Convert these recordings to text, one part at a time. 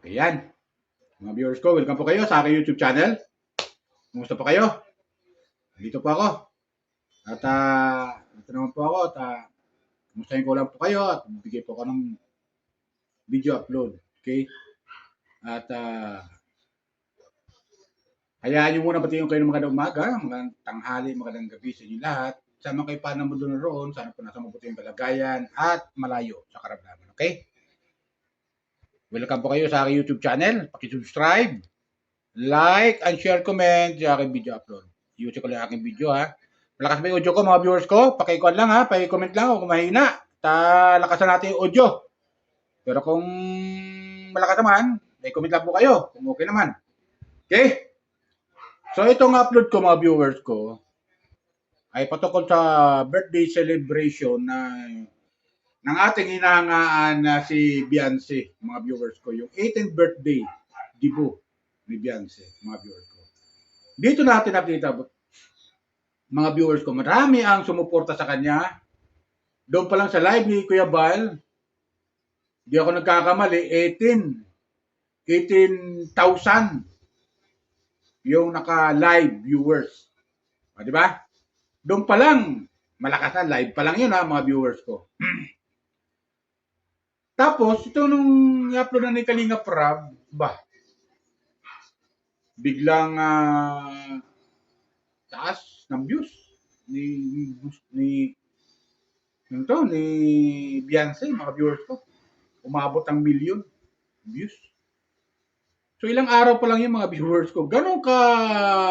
Ayan. Mga viewers ko, welcome po kayo sa aking YouTube channel. Kumusta po kayo? Dito po ako. At ito naman po ako at kumustahin ko lang po kayo at bigay po ako ng video upload. Okay? At hayaan nyo muna batiin kayo ng magandang umaga, magandang tanghali, magandang gabi sa inyo lahat. Sama kayo pa ng mundo na roon, sana po nasa mabuti yung kalagayan at malayo sa karamdaman. Okay? Welcome po kayo sa aking YouTube channel. Paki-subscribe, like, and share, comment sa aking video upload. Iusin ko lang aking video ha. Malakas ba yung audio ko mga viewers ko? Paki-comment lang ha. Paki-comment lang kung mahina. Lakasan natin yung audio. Pero kung malakas naman, may comment lang po kayo. Kung okay naman. Okay? So itong upload ko mga viewers ko ay patungkol sa birthday celebration ng ating hinahangaan na si Beyonce, mga viewers ko. Yung 18th birthday debut ni Beyonce, mga viewers ko. Dito natin nakita, mga viewers ko, marami ang sumuporta sa kanya. Doon pa lang sa live ni Kuya Bal, di ako nagkakamali, 18,000 yung naka-live viewers. Di ba? Doon pa lang, malakas na, live pa lang yun ha, mga viewers ko. Tapos, ito nung i-upload na ni Kalinga Prab, biglang taas ng views ni Beyonce, mga viewers ko. Umabot ng million views. So, ilang araw pa lang yung mga viewers ko. Ganun ka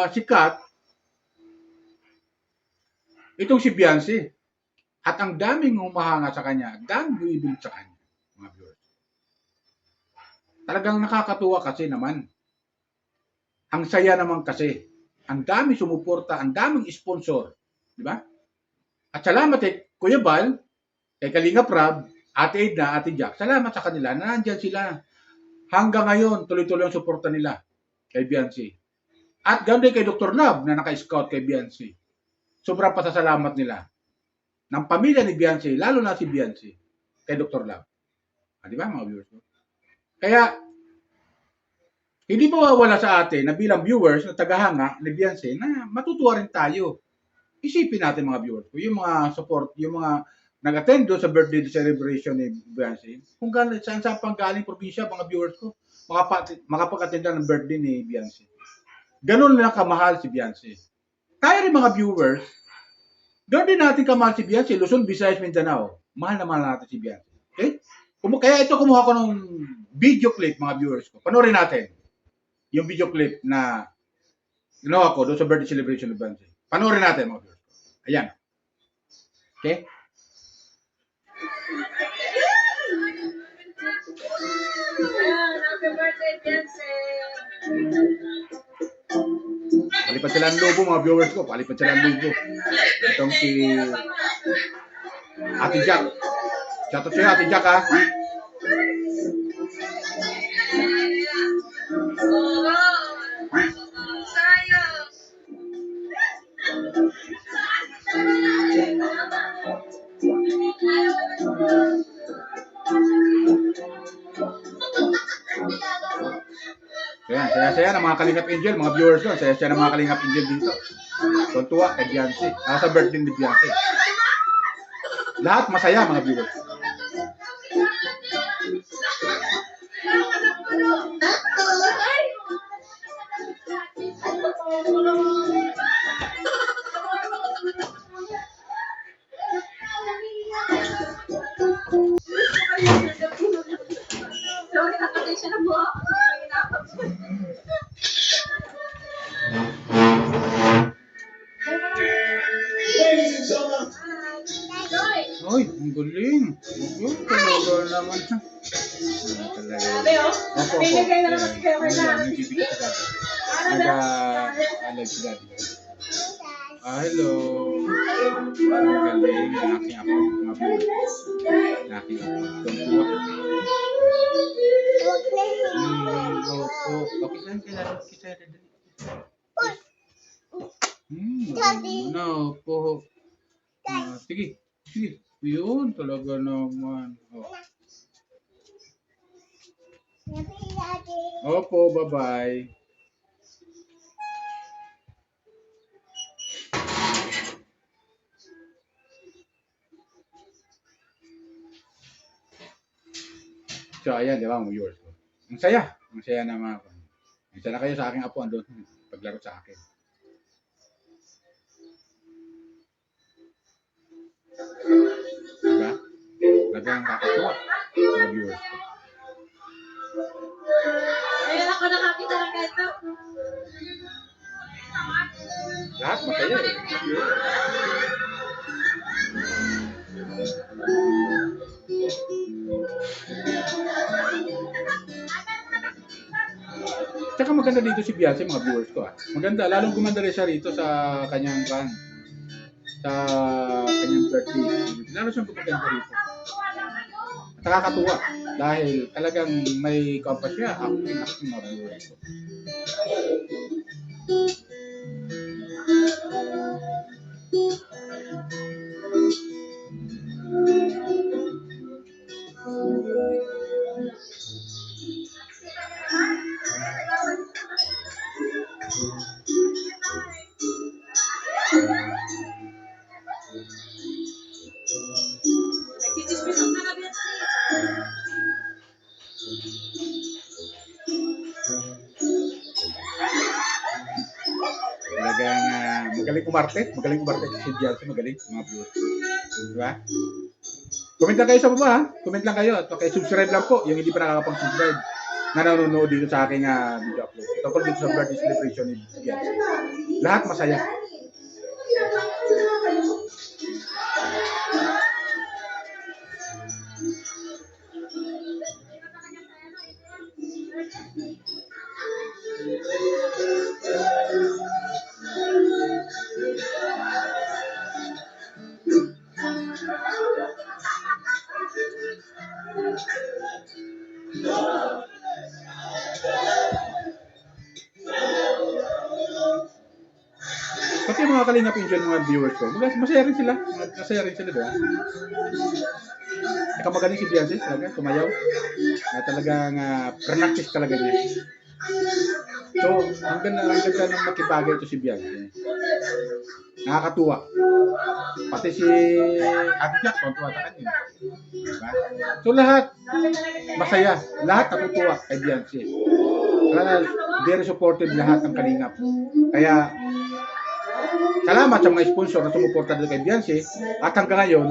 sikat itong si Beyonce. At ang daming humahanga sa kanya, daming buibil sa kanya, mga viewers. Talagang nakakatuwa kasi naman. Ang saya naman kasi. Ang dami sumuporta, ang daming sponsor. Di ba? At salamat kay Kuya Bal, kay Kalinga Prab, Ate Edna, Ate Jack. Salamat sa kanila na nandyan sila. Hanggang ngayon, tuloy-tuloy ang suporta nila kay Beyonce. At ganoon din kay Dr. Love na naka-scout kay Beyonce. Sobrang pasasalamat nila ng pamilya ni Beyonce, lalo na si Beyonce, kay Dr. Love. Di ba, mga viewers? Kaya, hindi pa mawawala sa atin na bilang viewers na tagahanga ni Beyonce na matutuwa rin tayo. Isipin natin mga viewers ko, yung mga support, yung mga nag-attend doon sa birthday celebration ni Beyonce, kung saan pang galing probinsya, mga viewers ko, makapag-attend ng birthday ni Beyonce. Ganun lang kamahal si Beyonce. Kaya rin mga viewers, doon din natin kamahal si Beyonce, Luzon, Visayas, Mindanao. Mahal na mahal natin si Beyonce. Okay? Kaya ito kumuha ko ng video clip, mga viewers ko. Panoorin natin yung video clip na ginawa ko doon sa birthday celebration ni Beyonce. Panoorin natin, mga viewers ko. Ayan. Okay? Happy birthday, Beyonce! Palipad sila ang logo, mga viewers ko. Palipad sila ang logo. Itong si Ate Jack. Shoutout sa'yo, Ate Jack, ha? Ayan, saya-saya ng mga Kalingap Angel, mga viewers ko. Saya-saya ng mga Kalingap Angel dito. Tuntua kay Beyonce. Sa birthday ni Beyonce. Lahat masaya, mga viewers. naman. Sabi, oh. Opo. Bibigay na naman si Kuya Bernard. Yung bibigay sa daddy. Ano na? Nag-live si daddy. Hello. Ang galing. Laki ako. Laki ako. Tuwa. Opo. Okay saan kaya? Kisa daddy. No po. Sige. Sige. Yun talaga naman. Oh. Opo, bye-bye. So, ayan, di ba, viewers ko. Ang saya. Ang saya na mga. Ang saya na kayo sa aking apo andun. Paglaro sa akin. Diba? Talagang kakatuwa. Mga viewers ko. Ayan ako nakakita ng ganito. Lahat masaya eh. Tsaka maganda dito si Beyonce, mga viewers ko. Maganda, lalong gumanda rin siya rito sa kanyang sa kanyang birthday. Lalo siyang gumaganda rito. At nakakatuwa dahil talagang may kampas siya. Acting, mga viewers ko. Nagchichismis ang kanabiyan siya. Talagang magaling kumarte si Beyonce, magaling mga viewers. Diba? Comment lang kayo sa baba ha. Comment lang kayo at subscribe lang po yung hindi pa nakakapag-subscribe na nanonood dito sa aking video upload. Tungkol dito sa birthday celebration ni Beyonce. Lahat masaya. Pati yung mga Kalingap Angel, mga viewers ko, masaya rin sila. Masaya rin sila, diba? Saka magaling si Beyonce talaga, sumayaw. Talagang practice talaga niya. So, ang ganda ng makibagay ito si Beyonce. Nakakatuwa. Pati si Ate Jack, tuwa sa kanya. Diba? So, lahat masaya. Lahat natutuwa kay Beyonce. Kaya very supportive lahat ng Kalingap. Kaya, salamat sa mga sponsor na sumuporta dito kay Beyonce. At hanggang ngayon,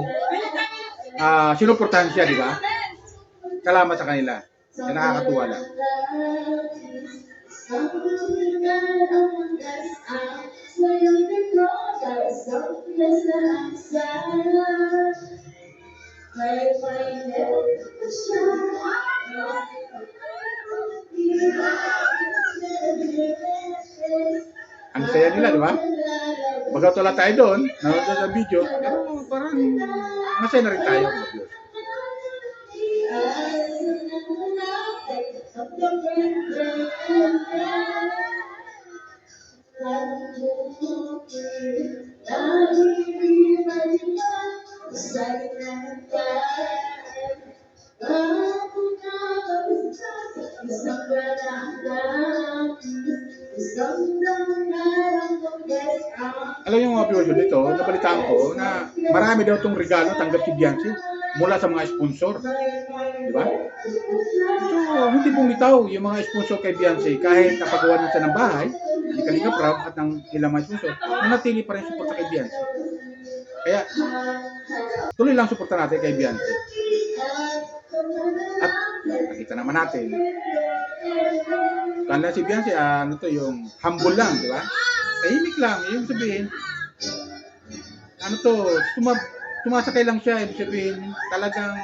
sinuportahan siya, di ba? Salamat sa kanila. Kaya nakakatuwa lang. Ang saya nila, di ba? Baga wala tayo doon, nanonood sa video, pero parang masaya na rin tayo. Alam niyo mga viewers dito, nabalitaan ko na marami daw itong regalo tanggap si Beyonce mula sa mga sponsor. Di ba? So, hindi bumitaw yung mga sponsor kay Beyonce kahit napagawa na siya ng bahay, ni Kalingap Rab at ng ilang mga sponsor, nanatili pa rin suporta kay Beyonce. Kaya, tuloy lang suporta natin kay Beyonce. At nakita naman natin, kaya si Beyonce, ano to, yung humble lang, di ba? Tahimik lang, yung sabihin, ano to, sumasakay lang siya, ibig sabihin, talagang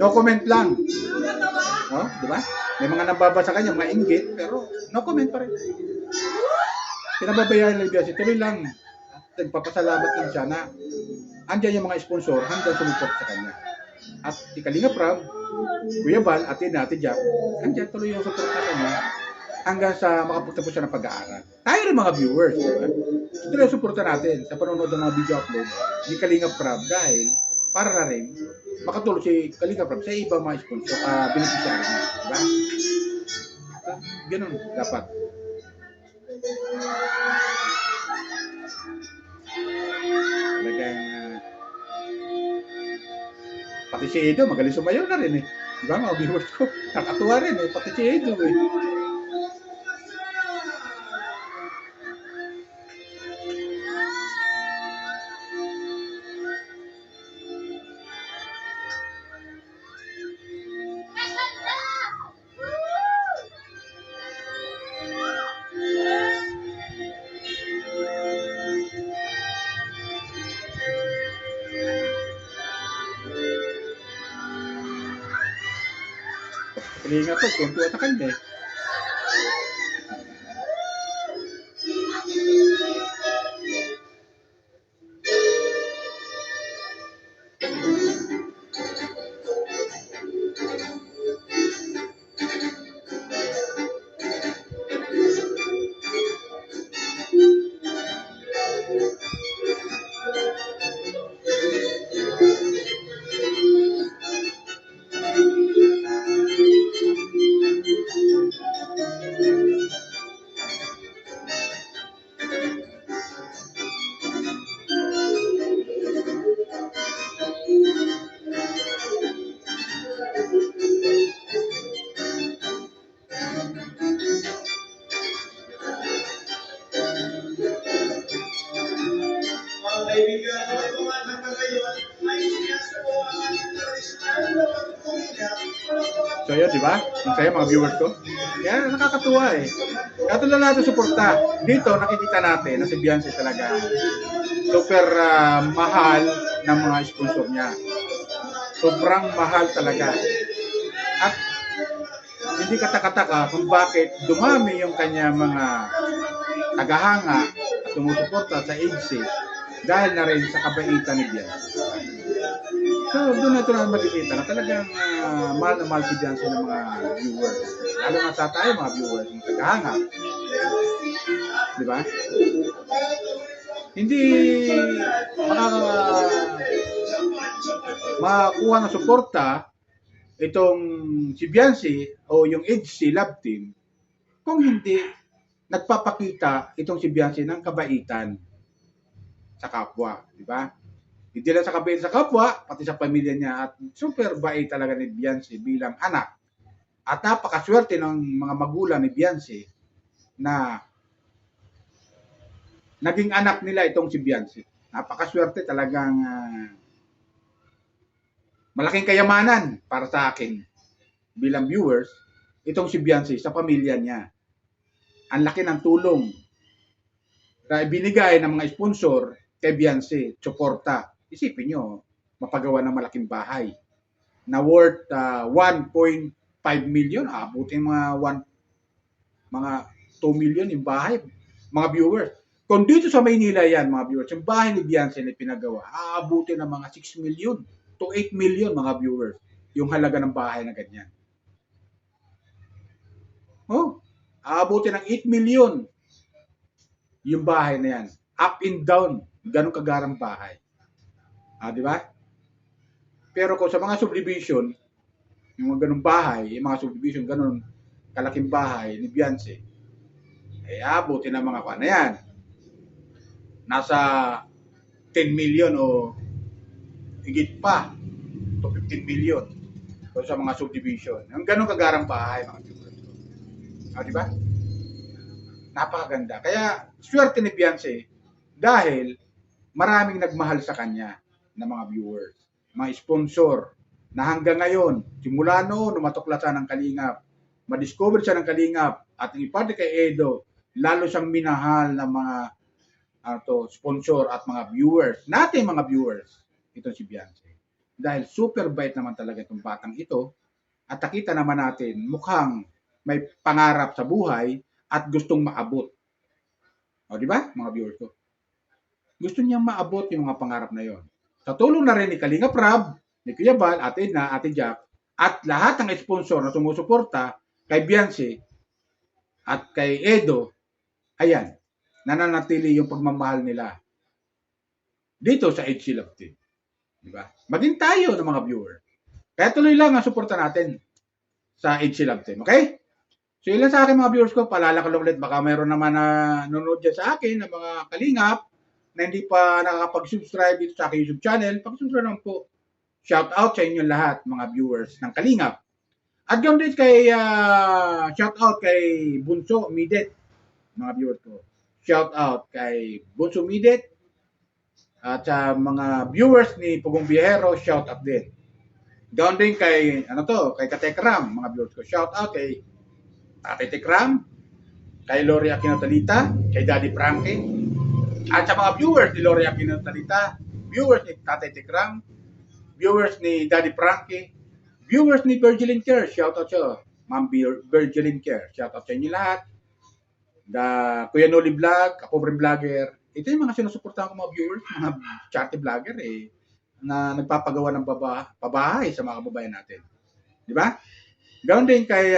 No comment lang. No? Di ba? May mga nababasa kanya, mga inggit, pero no comment pa rin. Pinababayaan ni Biansi, tuloy lang. Nagpapasalamat lang siya na andyan yung mga sponsor, hanggang sumuport sa kanya. At si Kalinga Prab, Kuya Bal, Ate Jack, andyan tuloy yung support sa kanya hanggang sa makapunta po siya ng pag-aaral. Tayo rin mga viewers, di ba? Ito yung supportan natin sa panonood ng mga video upload ni Kalinga Prab dahil para na rin makatulong si Kalinga Prab sa ibang mga sponsor, beneficiary niya, di ba? So, ganun dapat. Talagang pati si Edo, magaling sumayaw na rin eh. Di ba mga viewers ko? Nakatuwa rin eh, pati si Edo eh. Kalinga to, tuntua sa kanya eh. So yun, di ba? Ang saya mga viewers ko. Kaya nakakatuwa eh. Kaya lang natin suporta. Dito nakikita natin na si Biansi talaga super mahal ng mga sponsor niya. Sobrang mahal talaga. At hindi katakataka kung bakit dumami yung kanya mga tagahanga at sumusuporta sa agency dahil na rin sa kabaitan ni Biansi. So, doon natin na makikita na talagang mahal na mahal si Biansi ng mga viewers. Lalo na sa tayo mga viewers, yung tagahanga. Di ba? Hindi makakuha ng suporta itong si Biansi o yung agency love team kung hindi nagpapakita itong si Biansi ng kabaitan sa kapwa. Di ba? Hindi lang sa kabait sa kapwa, pati sa pamilya niya at super bait talaga ni Biansi bilang anak. At napakaswerte ng mga magulang ni Biansi na naging anak nila itong si Biansi. Napakaswerte talagang malaking kayamanan para sa akin bilang viewers itong si Biansi sa pamilya niya. Ang laki ng tulong na ibinigay ng mga sponsor kay Biansi, suporta. Isipin nyo, mapagawa ng malaking bahay na worth 1.5 million, abutin mga 2 million yung bahay, mga viewers. Kung dito sa Maynila yan, mga viewers, yung bahay ni Biansi na pinagawa, aabutin ng mga 6 million to 8 million, mga viewers, yung halaga ng bahay na ganyan. Oh, aabutin ng 8 million yung bahay na yan. Up and down, ganun kagarang bahay. Di ba? Pero kung sa mga subdivision, yung mga ganung bahay, yung mga subdivision, ganun kalaking bahay ni Biansi, abutin ng mga na yan. Nasa 10 million o higit pa to 15 million kung sa mga subdivision. Yung ganun kagarang bahay, mga viewers. Di ba? Napakaganda. Kaya, swerte ni Biansi dahil maraming nagmahal sa kanya ng mga viewers, mga sponsor na hanggang ngayon, simula noon, matuklasan ng Kalingap, madiscover siya ng Kalingap at iparte kay Edo, lalo siyang minahal ng mga sponsor at mga viewers, natin mga viewers, ito si Biansi. dahil super bait naman talaga itong batang ito at nakita naman natin mukhang may pangarap sa buhay at gustong maabot. O, di ba, mga viewers ko? Gusto niyang maabot yung mga pangarap na yon. Sa tulong na rin ni Kalinga Prab, ni Kuya Bal, Ate Edna, Ate Jack, at lahat ng sponsor na sumusuporta kay Beyonce at kay Edo, ayan, nananatili yung pagmamahal nila dito sa HC Love Team. Di ba? Maging tayo ng mga viewer. Kaya tuloy lang ang suporta natin sa HC Love Team. Okay? So, yun lang sa akin mga viewers ko. Paalala ko lang ulit. Baka mayroon naman na nanonood dyan sa akin ng mga kalingap na hindi pa nakakapag-subscribe dito sa aking YouTube channel. Pag-subscribe naman po. Shout out sa inyo lahat, mga viewers ng kalingap. At ganoon din kay shout out kay Bunso Midet, mga viewers ko. Shout out kay Bunso Midet. At sa mga viewers ni Pugong Biyahero, shout out din. Ganoon din kay, kay Katekram, mga viewers ko. Shout out kay Ate Tekram, kay Lori Aquino Talita, kay Daddy Frankie. At sa mga viewers ni Lori Aquino Talita, viewers ni Tate Tekram, viewers ni Daddy Frankie, viewers ni Virgilin Care, shout out sa Ma'am Virgilin Care. Shout out sa inyo lahat. Kuya Noli Vlog, ako rin vlogger. Ito yung mga sinusuportahan ko mga viewers, mga charity vlogger na nagpapagawa ng pabahay sa mga kababayan natin. Di ba? Ganoon din kay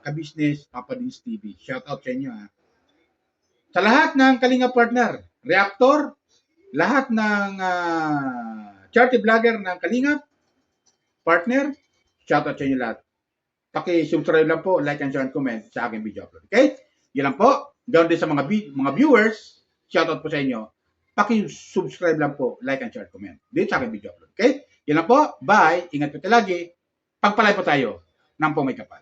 ka-business Papa Dins TV. Shout out sa inyo ha. Sa lahat ng Kalinga partner, Reactor, lahat ng charity vlogger ng Kalinga partner, shout out sa inyo lahat. Paki-subscribe lang po, like and share and comment sa aking video upload. Okay? Yan lang po. Ganoon din sa mga viewers, shout out po sa inyo. Paki-subscribe lang po, like and share and comment dito sa aking video upload. Okay? Yan lang po. Bye. Ingat po tayo lagi. Pagpalay po tayo ng may kapal.